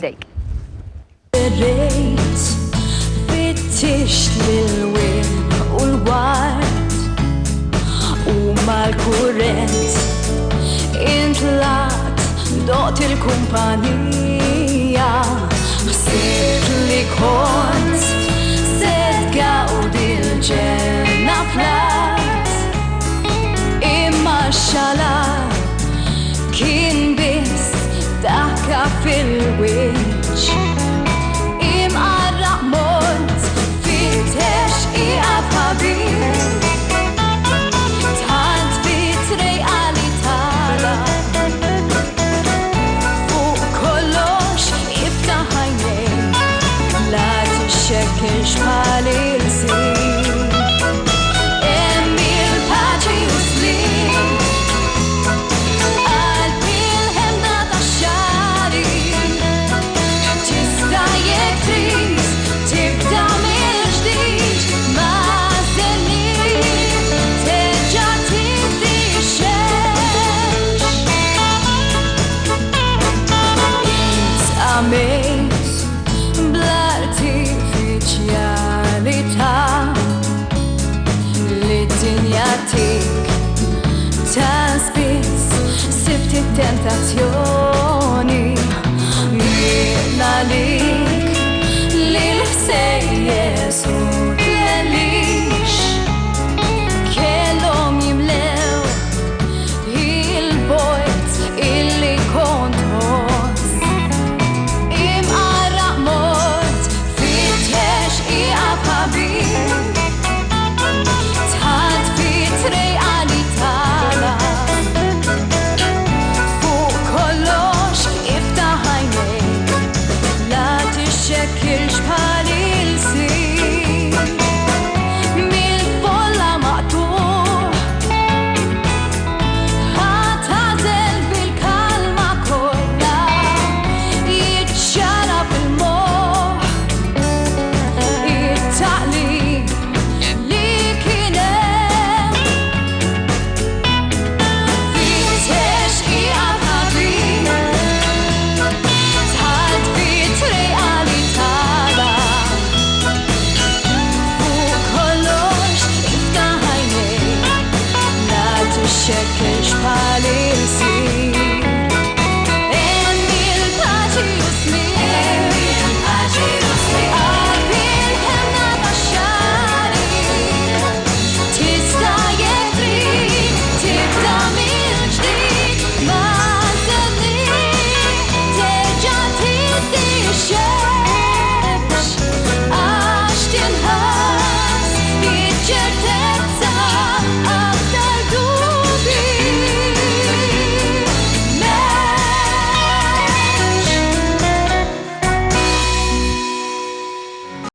Dejk. Rejt fittix lil-wien u l-wart u mal-kurrent intlat dot il-kumpanija sirt li kont sed gawdi l-ġenna flat imma xala kien biss dakka fil-wiċċ imqarraq mort fittex iqaf ħabib tant bitrejqa li tala fuq kollox iftaħ għajnejk la tixxekkex bħal il-sin hemm il-paċi u slim bl-artifiċjalità li d-dinja tik ta' spiss sibt it-tentazzjoni jien għalik li l-ħsejjes u t-lelix kellhom jimlew il-bojt illi kont xekkex bħal il-sin hemm il-paċi u slim għall-ħemna tax-xari tista' jekk trid tibda mill-ġdid ma' żenni terġa' tiddi x-xejn